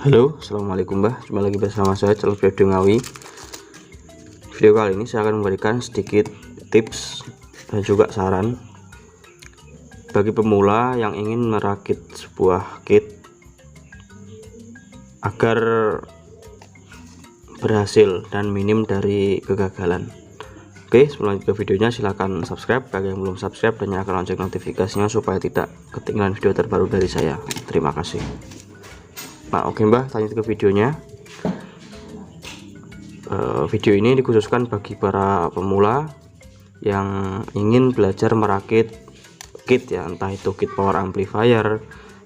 Halo, assalamualaikum Mbah. Jumpa lagi bersama saya channel Video Ngawi. Video kali ini saya akan memberikan sedikit tips dan juga saran bagi pemula yang ingin merakit sebuah kit agar berhasil dan minim dari kegagalan. Oke, sebelum lanjut ke videonya silahkan subscribe bagi yang belum subscribe dan nyalakan lonceng notifikasinya supaya tidak ketinggalan video terbaru dari saya. Terima kasih. Nah, oke Mbah, lanjut ke videonya. Video ini dikhususkan bagi para pemula yang ingin belajar merakit kit ya, entah itu kit power amplifier,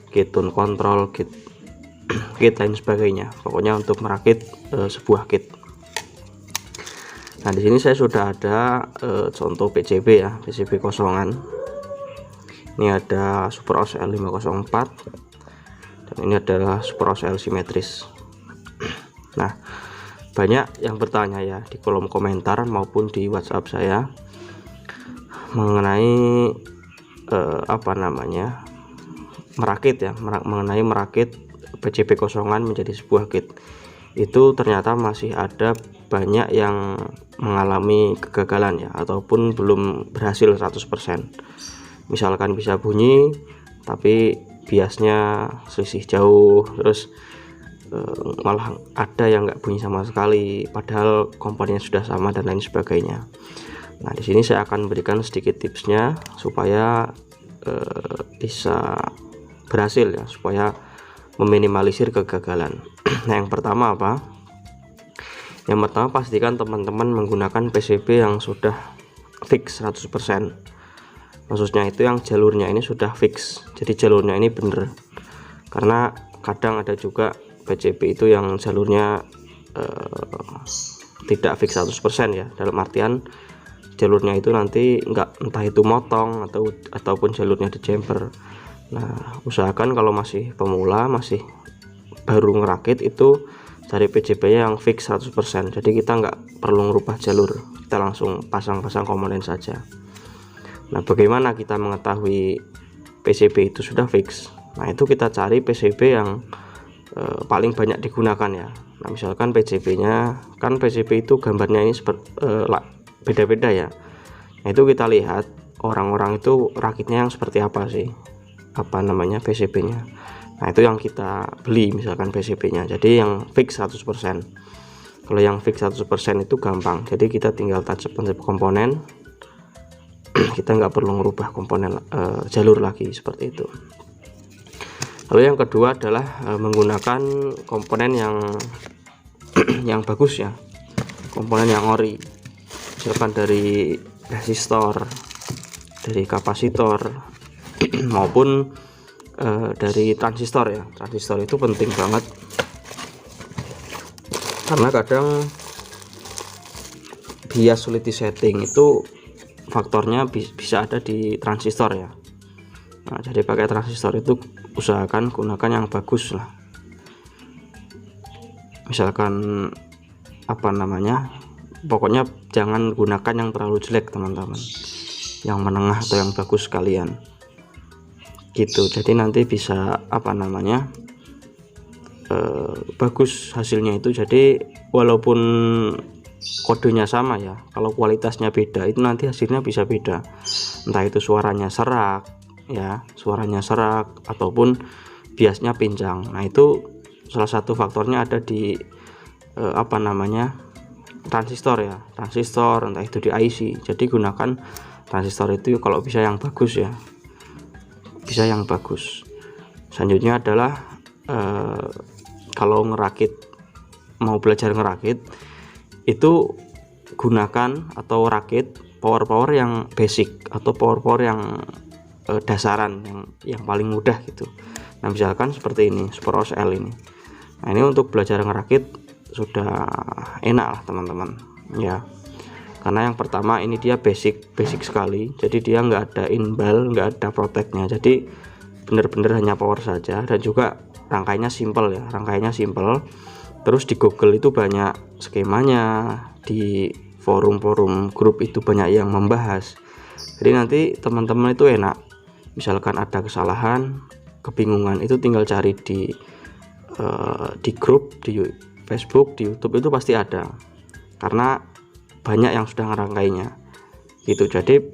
kit tone control, kit lain sebagainya. Pokoknya untuk merakit sebuah kit. Nah, di sini saya sudah ada contoh PCB ya, PCB kosongan. Ini ada Super OS L504 dan ini adalah Super OS L simetris. Nah, banyak yang bertanya ya di kolom komentar maupun di WhatsApp saya mengenai merakit ya, mengenai merakit PCB kosongan menjadi sebuah kit. Itu ternyata masih ada banyak yang mengalami kegagalan ya, ataupun belum berhasil 100%. Misalkan bisa bunyi tapi biasnya selisih jauh, terus malah ada yang nggak bunyi sama sekali padahal komponennya sudah sama dan lain sebagainya. Nah, di sini saya akan berikan sedikit tipsnya supaya bisa berhasil ya, supaya meminimalisir kegagalan. Nah, yang pertama apa? Yang pertama, pastikan teman-teman menggunakan PCB yang sudah fix 100%. Maksudnya itu yang jalurnya ini sudah fix, jadi jalurnya ini bener. Karena kadang ada juga PCB itu yang jalurnya tidak fix 100% ya, dalam artian jalurnya itu nanti entah itu motong ataupun jalurnya dijamper. Nah, usahakan kalau masih pemula, masih baru ngerakit, itu cari PCB yang fix 100%. Jadi kita nggak perlu merubah jalur, kita langsung pasang-pasang komponen saja. Nah, bagaimana kita mengetahui PCB itu sudah fix? Nah, itu kita cari PCB yang paling banyak digunakan ya. Nah, misalkan PCB-nya, kan PCB itu gambarnya ini beda-beda ya. Nah, itu kita lihat orang-orang itu rakitnya yang seperti apa sih, PCB-nya. Nah, itu yang kita beli misalkan PCB-nya. Jadi yang fix 100%. Kalau yang fix 100% itu gampang. Jadi kita tinggal tancap komponen. Kita nggak perlu merubah komponen jalur lagi seperti itu. Lalu yang kedua adalah menggunakan komponen yang bagus ya, komponen yang ori, misalkan dari resistor, dari kapasitor maupun dari transistor ya. Transistor itu penting banget karena kadang bias sulit di setting itu faktornya bisa ada di transistor ya. Nah, jadi pakai transistor itu usahakan gunakan yang bagus lah. Misalkan pokoknya jangan gunakan yang terlalu jelek teman-teman, yang menengah atau yang bagus sekalian gitu. Jadi nanti bisa bagus hasilnya itu. Jadi walaupun kodenya sama ya, kalau kualitasnya beda itu nanti hasilnya bisa beda, entah itu suaranya serak ya, ataupun biasnya pincang. Nah, itu salah satu faktornya ada di transistor ya, entah itu di IC. Jadi gunakan transistor itu kalau bisa yang bagus ya, bisa yang bagus. Selanjutnya adalah kalau mau belajar ngerakit itu gunakan atau rakit power yang basic atau power yang dasaran, yang paling mudah gitu. Nah, misalkan seperti ini Super OS L ini. Nah, ini untuk belajar ngerakit sudah enak lah teman-teman ya, karena yang pertama ini dia basic sekali. Jadi dia nggak ada inbal, nggak ada protectnya, jadi bener-bener hanya power saja. Dan juga rangkaiannya simple ya, terus di Google itu banyak skemanya, di forum-forum grup itu banyak yang membahas. Jadi nanti teman-teman itu enak, misalkan ada kesalahan, kebingungan, itu tinggal cari di di grup di Facebook, di YouTube itu pasti ada, karena banyak yang sudah ngerangkainya gitu. Jadi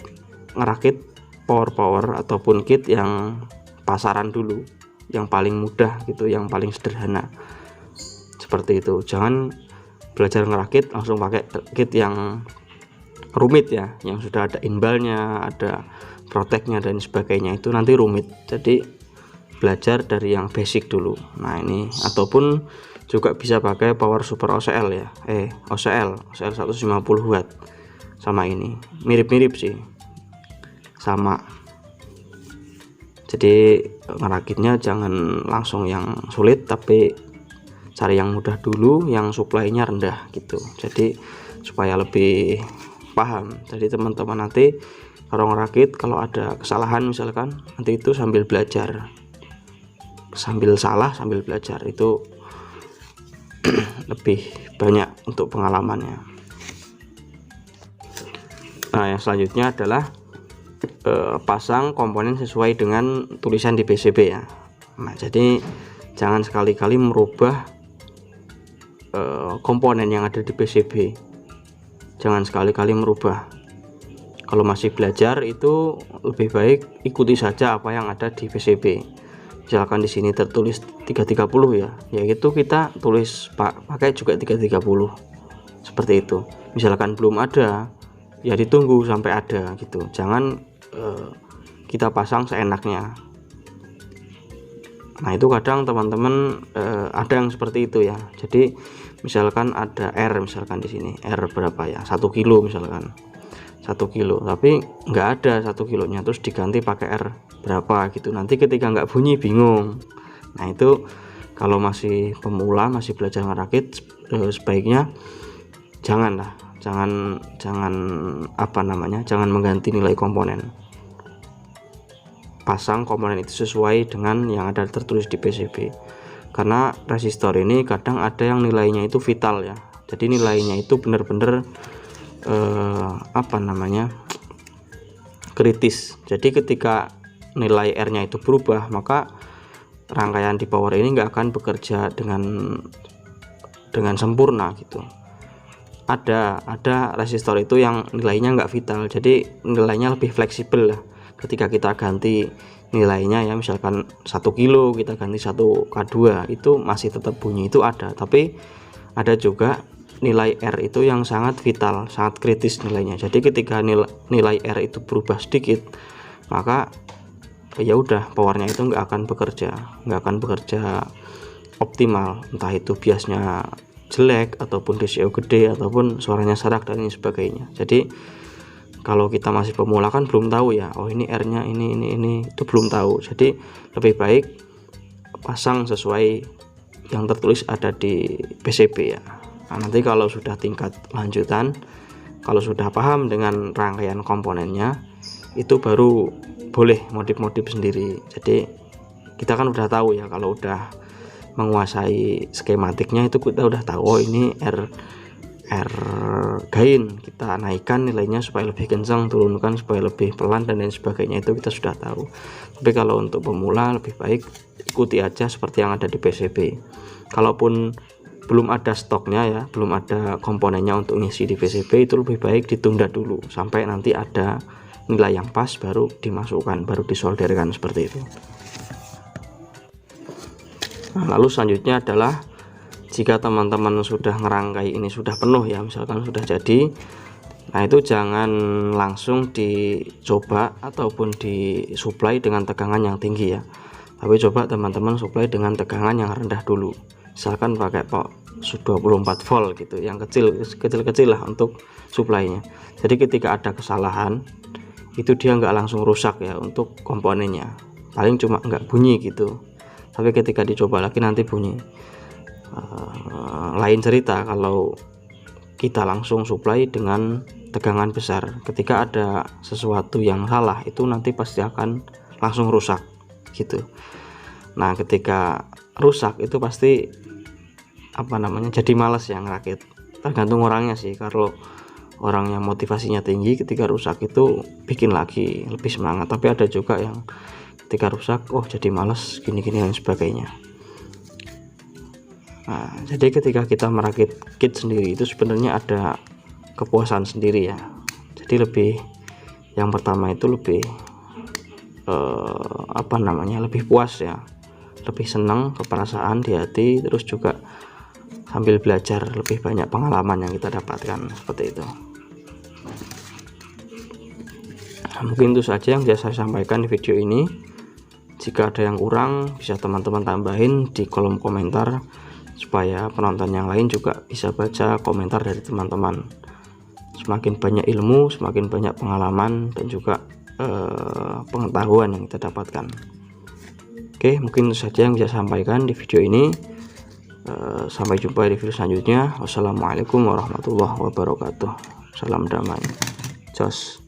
ngerakit power ataupun kit yang pasaran dulu, yang paling mudah gitu, yang paling sederhana seperti itu. Jangan belajar ngerakit langsung pakai kit yang rumit ya, yang sudah ada inbalnya, ada proteknya dan sebagainya, itu nanti rumit. Jadi belajar dari yang basic dulu. Nah ini, ataupun juga bisa pakai power super OCL ya, OCL 150 watt, sama ini mirip-mirip sih, sama. Jadi ngerakitnya jangan langsung yang sulit, tapi cari yang mudah dulu, yang supply-nya rendah gitu, jadi supaya lebih paham. Jadi teman-teman nanti kalau ngerakit, kalau ada kesalahan misalkan, nanti itu sambil belajar, sambil salah sambil belajar, itu lebih banyak untuk pengalamannya. Nah yang selanjutnya adalah pasang komponen sesuai dengan tulisan di PCB ya. Nah jadi jangan sekali-kali merubah komponen yang ada di PCB, jangan sekali-kali merubah. Kalau masih belajar itu lebih baik ikuti saja apa yang ada di PCB. Misalkan di sini tertulis 330 ya, yaitu kita tulis pakai juga 330 seperti itu. Misalkan belum ada, ya ditunggu sampai ada gitu. Jangan kita pasang seenaknya. Nah itu kadang teman-teman ada yang seperti itu ya. Jadi misalkan ada R, misalkan di sini R berapa ya, 1 kilo misalkan, 1 kilo, tapi nggak ada 1 kilonya, terus diganti pakai R berapa gitu. Nanti ketika nggak bunyi bingung. Nah itu kalau masih pemula, masih belajar ngerakit, sebaiknya jangan jangan mengganti nilai komponen. Pasang komponen itu sesuai dengan yang ada tertulis di PCB, karena resistor ini kadang ada yang nilainya itu vital ya. Jadi nilainya itu benar-benar kritis. Jadi ketika nilai R-nya itu berubah, maka rangkaian di power ini nggak akan bekerja dengan sempurna gitu. Ada resistor itu yang nilainya nggak vital, jadi nilainya lebih fleksibel lah. Ketika kita ganti nilainya ya, misalkan 1 kilo kita ganti 1K2, itu masih tetap bunyi, itu ada. Tapi ada juga nilai R itu yang sangat vital, sangat kritis nilainya. Jadi ketika nilai R itu berubah sedikit, maka ya udah, powernya itu nggak akan bekerja optimal, entah itu biasnya jelek ataupun DCO gede ataupun suaranya serak dan sebagainya. Jadi kalau kita masih pemula kan belum tahu ya, oh ini R-nya ini itu belum tahu. Jadi lebih baik pasang sesuai yang tertulis ada di PCB ya. Nah, nanti kalau sudah tingkat lanjutan, kalau sudah paham dengan rangkaian komponennya, itu baru boleh modif-modif sendiri. Jadi kita kan udah tahu ya, kalau udah menguasai skematiknya itu kita udah tahu, oh ini R gain, kita naikkan nilainya supaya lebih kencang, turunkan supaya lebih pelan dan lain sebagainya, itu kita sudah tahu. Tapi kalau untuk pemula lebih baik ikuti aja seperti yang ada di PCB. Kalaupun belum ada stoknya ya, belum ada komponennya untuk ngisi di PCB, itu lebih baik ditunda dulu sampai nanti ada nilai yang pas, baru dimasukkan, baru disolderkan seperti itu. Nah, lalu selanjutnya adalah jika teman-teman sudah ngerangkai ini sudah penuh ya, misalkan sudah jadi, nah itu jangan langsung dicoba ataupun disuplai dengan tegangan yang tinggi ya, tapi coba teman-teman suplai dengan tegangan yang rendah dulu. Misalkan pakai 24 volt gitu, yang kecil lah untuk suplainya. Jadi ketika ada kesalahan itu dia nggak langsung rusak ya untuk komponennya, paling cuma nggak bunyi gitu. Tapi ketika dicoba lagi nanti bunyi. Lain cerita kalau kita langsung supply dengan tegangan besar. Ketika ada sesuatu yang salah, itu nanti pasti akan langsung rusak gitu. Nah ketika rusak itu pasti jadi malas ya ngerakit. Tergantung orangnya sih. Kalau orang yang motivasinya tinggi, ketika rusak itu bikin lagi, lebih semangat. Tapi ada juga yang ketika rusak, oh jadi malas, gini-gini dan sebagainya. Nah, jadi ketika kita merakit kit sendiri itu sebenarnya ada kepuasan sendiri ya. Jadi lebih, yang pertama itu lebih lebih puas ya, lebih senang, keperasaan di hati, terus juga sambil belajar lebih banyak pengalaman yang kita dapatkan, seperti itu. Nah, mungkin itu saja yang bisa saya sampaikan di video ini. Jika ada yang kurang bisa teman-teman tambahin di kolom komentar, supaya penonton yang lain juga bisa baca komentar dari teman-teman. Semakin banyak ilmu, semakin banyak pengalaman dan juga pengetahuan yang kita dapatkan. Oke, mungkin itu saja yang bisa saya sampaikan di video ini. Sampai jumpa di video selanjutnya. Wassalamualaikum warahmatullahi wabarakatuh. Salam damai. Jos.